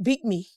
beat me.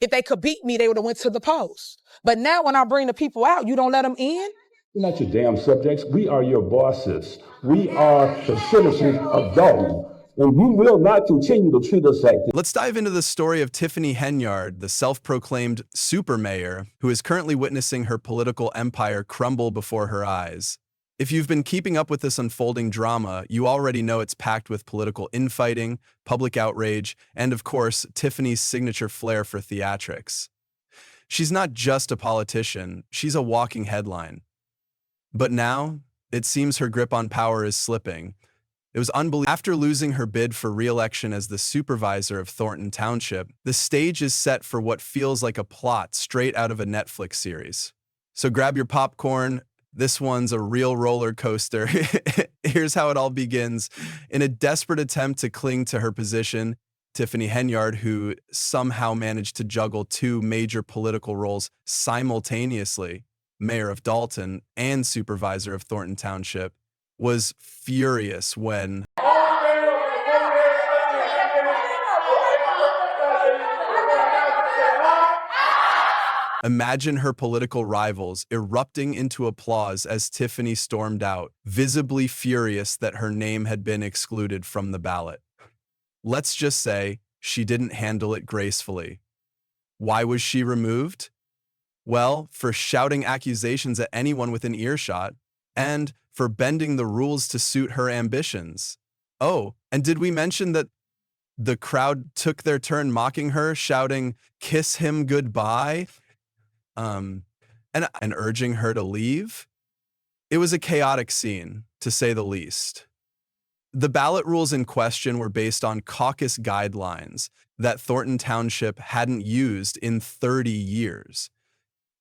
If they could beat me, they would have went to the polls. But now when I bring the people out, you don't let them in? We're not your damn subjects. We are your bosses. We are the citizens of Dolton. And you will not continue to treat us like this. Let's dive into the story of Tiffany Henyard, the self-proclaimed super mayor, who is currently witnessing her political empire crumble before her eyes. If you've been keeping up with this unfolding drama, you already know it's packed with political infighting, public outrage, and of course, Tiffany's signature flair for theatrics. She's not just a politician, she's a walking headline. But now, it seems her grip on power is slipping. It was unbelievable. After losing her bid for re-election as the Supervisor of Thornton Township, the stage is set for what feels like a plot straight out of a Netflix series. So grab your popcorn. This one's a real roller coaster. Here's how it all begins. In a desperate attempt to cling to her position, Tiffany Henyard, who somehow managed to juggle two major political roles simultaneously, Mayor of Dolton and Supervisor of Thornton Township, was furious when imagine her political rivals erupting into applause as Tiffany stormed out, visibly furious that her name had been excluded from the ballot. Let's just say she didn't handle it gracefully. Why was she removed? Well, for shouting accusations at anyone within earshot, and for bending the rules to suit her ambitions. Oh, and did we mention that the crowd took their turn mocking her, shouting, "Kiss him goodbye," and urging her to leave? It was a chaotic scene, to say the least. The ballot rules in question were based on caucus guidelines that Thornton Township hadn't used in 30 years.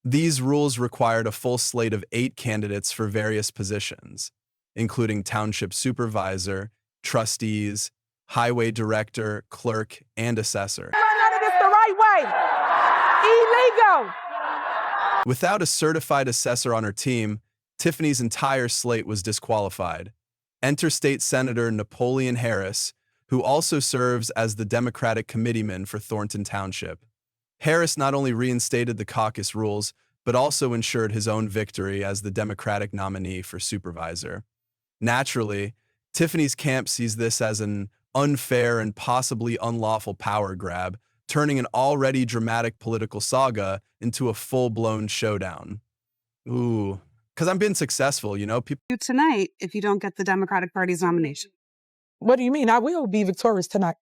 These rules required a full slate of 8 candidates for various positions, including township supervisor, trustees, highway director, clerk, and assessor. None of this the right way. Illegal. Without a certified assessor on her team, Tiffany's entire slate was disqualified. Enter State Senator Napoleon Harris, who also serves as the Democratic committeeman for Thornton Township. Harris not only reinstated the caucus rules, but also ensured his own victory as the Democratic nominee for supervisor. Naturally, Tiffany's camp sees this as an unfair and possibly unlawful power grab, turning an already dramatic political saga into a full-blown showdown. Ooh, because I'm being successful, you know? People tonight if you don't get the Democratic Party's nomination. What do you mean? I will be victorious tonight.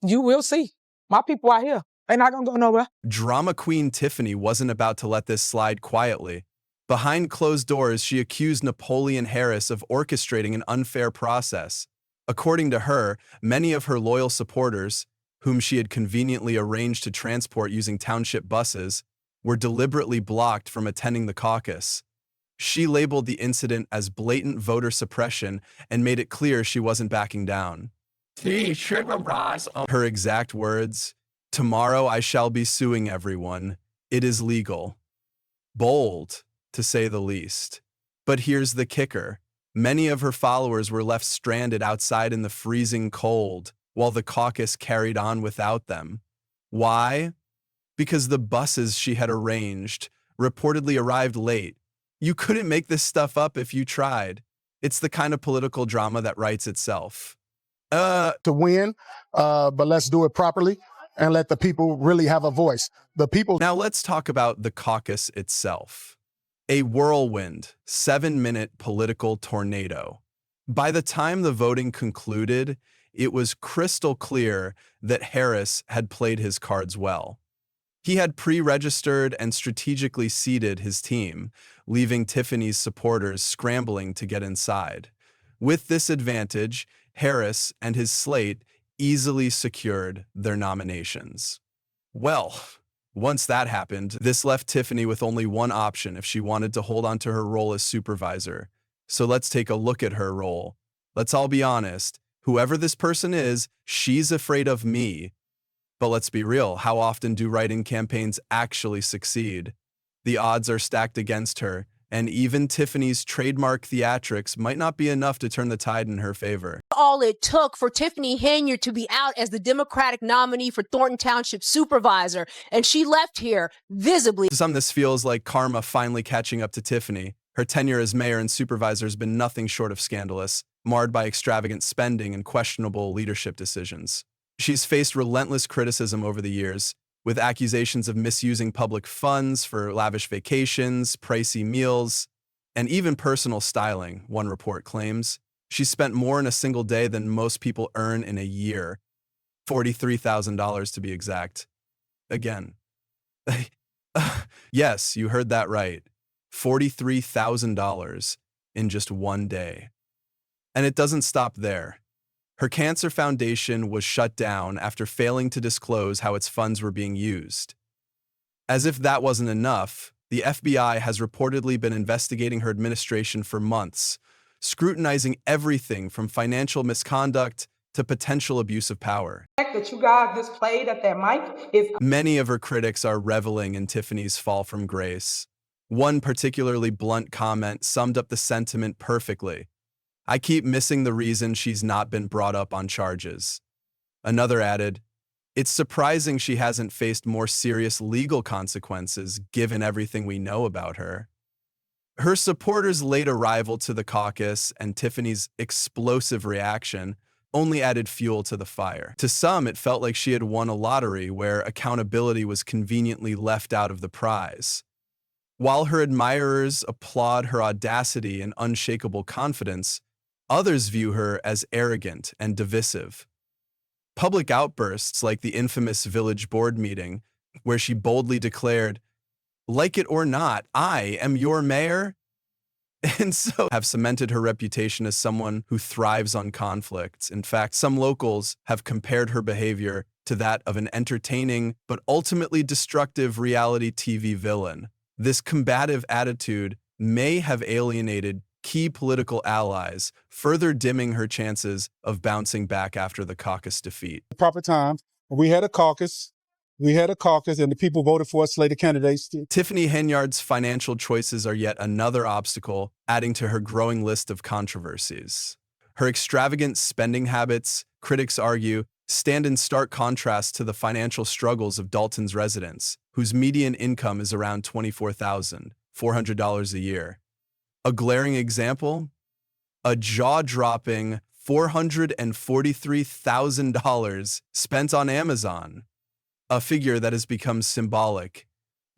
You will see. My people are here. They're not going to go nowhere. Drama queen Tiffany wasn't about to let this slide quietly. Behind closed doors, she accused Napoleon Harris of orchestrating an unfair process. According to her, many of her loyal supporters, whom she had conveniently arranged to transport using township buses, were deliberately blocked from attending the caucus. She labeled the incident as blatant voter suppression and made it clear she wasn't backing down. Her exact words, "Tomorrow I shall be suing everyone. It is legal." Bold, to say the least. But here's the kicker. Many of her followers were left stranded outside in the freezing cold, while the caucus carried on without them. Why? Because the buses she had arranged reportedly arrived late. You couldn't make this stuff up if you tried. It's the kind of political drama that writes itself. To win, but let's do it properly and let the people really have a voice. The people. Now let's talk about the caucus itself. A whirlwind, 7-minute political tornado. By the time the voting concluded, it was crystal clear that Harris had played his cards well. He had pre-registered and strategically seeded his team, leaving Tiffany's supporters scrambling to get inside. With this advantage, Harris and his slate easily secured their nominations. Well, once that happened, this left Tiffany with only one option if she wanted to hold on to her role as supervisor. So let's take a look at her role. Let's all be honest. Whoever this person is, she's afraid of me. But let's be real, how often do write-in campaigns actually succeed? The odds are stacked against her, And even Tiffany's trademark theatrics might not be enough to turn the tide in her favor. All it took for Tiffany Henyard to be out as the Democratic nominee for Thornton Township Supervisor, and she left here visibly. To some, this feels like karma finally catching up to Tiffany. Her tenure as mayor and supervisor has been nothing short of scandalous, marred by extravagant spending and questionable leadership decisions. She's faced relentless criticism over the years, with accusations of misusing public funds for lavish vacations, pricey meals, and even personal styling, one report claims. She spent more in a single day than most people earn in a year, $43,000 to be exact. Again, yes, you heard that right, $43,000 in just one day. And it doesn't stop there. Her cancer foundation was shut down after failing to disclose how its funds were being used. As if that wasn't enough, the FBI has reportedly been investigating her administration for months, scrutinizing everything from financial misconduct to potential abuse of power. That you guys displayed at that mic is Many of her critics are reveling in Tiffany's fall from grace. One particularly blunt comment summed up the sentiment perfectly. "I keep missing the reason she's not been brought up on charges." Another added, "It's surprising she hasn't faced more serious legal consequences given everything we know about her." Her supporters' late arrival to the caucus and Tiffany's explosive reaction only added fuel to the fire. To some, it felt like she had won a lottery where accountability was conveniently left out of the prize. While her admirers applaud her audacity and unshakable confidence, others view her as arrogant and divisive. Public outbursts like the infamous village board meeting, where she boldly declared, "Like it or not, I am your mayor," and so have cemented her reputation as someone who thrives on conflicts. In fact, some locals have compared her behavior to that of an entertaining but ultimately destructive reality TV villain. This combative attitude may have alienated key political allies, further dimming her chances of bouncing back after the caucus defeat. Proper time. We had a caucus. And the people voted for us, slated candidates. Tiffany Henyard's financial choices are yet another obstacle, adding to her growing list of controversies. Her extravagant spending habits, critics argue, stand in stark contrast to the financial struggles of Dolton's residents, whose median income is around $24,400 a year. A glaring example? A jaw-dropping $443,000 spent on Amazon, a figure that has become symbolic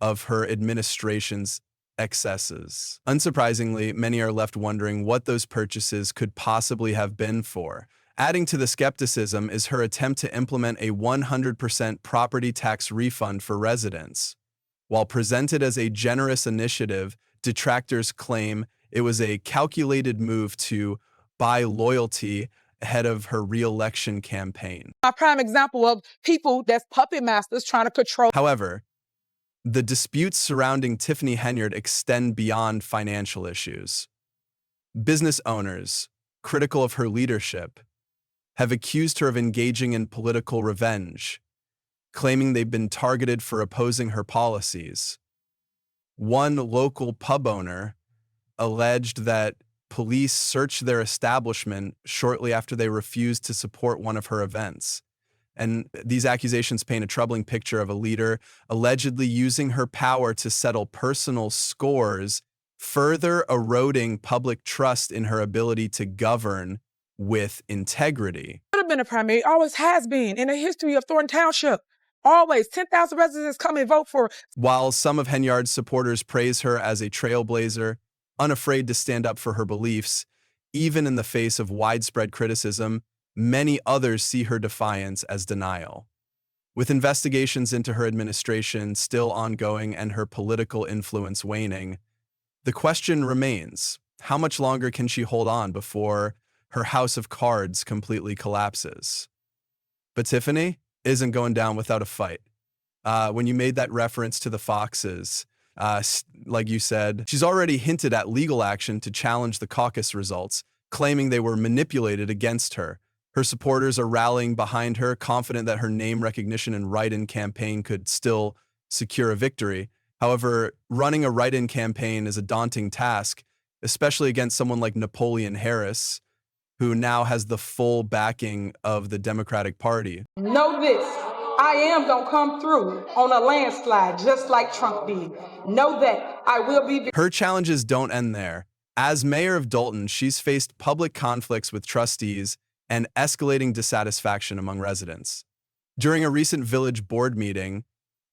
of her administration's excesses. Unsurprisingly, many are left wondering what those purchases could possibly have been for. Adding to the skepticism is her attempt to implement a 100% property tax refund for residents. While presented as a generous initiative, detractors claim it was a calculated move to buy loyalty ahead of her re-election campaign. a prime example of people that's puppet masters trying to control. However, the disputes surrounding Tiffany Henyard extend beyond financial issues. Business owners, critical of her leadership, have accused her of engaging in political revenge, claiming they've been targeted for opposing her policies. One local pub owner alleged that police searched their establishment shortly after they refused to support one of her events. And these accusations paint a troubling picture of a leader allegedly using her power to settle personal scores, further eroding public trust in her ability to govern with integrity. Could have been a primary, always has been in the history of Thornton Township. Always 10,000 residents come and vote for. While some of Henyard's supporters praise her as a trailblazer, unafraid to stand up for her beliefs, even in the face of widespread criticism, many others see her defiance as denial. With investigations into her administration still ongoing and her political influence waning, the question remains, how much longer can she hold on before her house of cards completely collapses? But Tiffany isn't going down without a fight. When you made that reference to the Foxes, like you said, she's already hinted at legal action to challenge the caucus results, claiming they were manipulated against her. Her supporters are rallying behind her, confident that her name recognition and write-in campaign could still secure a victory. However, running a write-in campaign is a daunting task, especially against someone like Napoleon Harris, who now has the full backing of the Democratic Party. Know this, I am going to come through on a landslide just like Trump did. Know that I will be. Her challenges don't end there. As mayor of Dolton, she's faced public conflicts with trustees and escalating dissatisfaction among residents. During a recent village board meeting,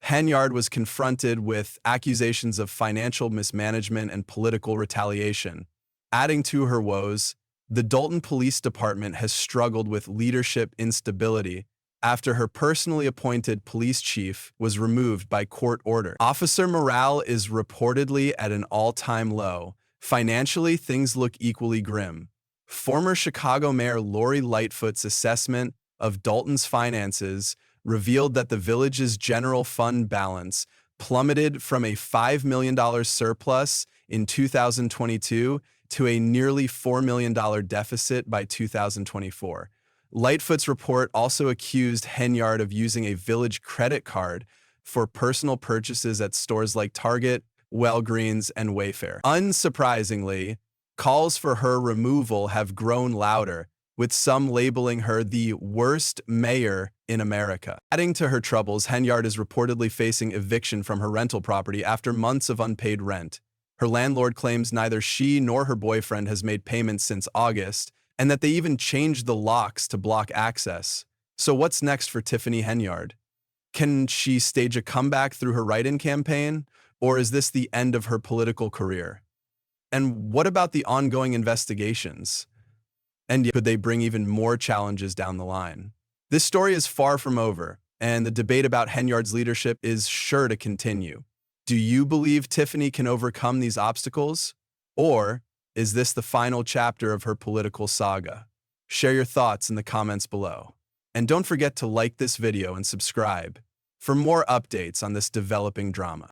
Henyard was confronted with accusations of financial mismanagement and political retaliation. Adding to her woes, the Dolton Police Department has struggled with leadership instability after her personally appointed police chief was removed by court order. Officer morale is reportedly at an all-time low. Financially, things look equally grim. Former Chicago Mayor Lori Lightfoot's assessment of Dolton's finances revealed that the village's general fund balance plummeted from a $5 million surplus in 2022 to a nearly $4 million deficit by 2024. Lightfoot's report also accused Henyard of using a village credit card for personal purchases at stores like Target, Walgreens, and Wayfair. Unsurprisingly, calls for her removal have grown louder, with some labeling her the worst mayor in America. Adding to her troubles, Henyard is reportedly facing eviction from her rental property after months of unpaid rent. Her landlord claims neither she nor her boyfriend has made payments since August, and that they even changed the locks to block access. So what's next for Tiffany Henyard? Can she stage a comeback through her write-in campaign, or is this the end of her political career? And what about the ongoing investigations? And could they bring even more challenges down the line? This story is far from over, and the debate about Henyard's leadership is sure to continue. Do you believe Tiffany can overcome these obstacles? Or is this the final chapter of her political saga? Share your thoughts in the comments below. And don't forget to like this video and subscribe for more updates on this developing drama.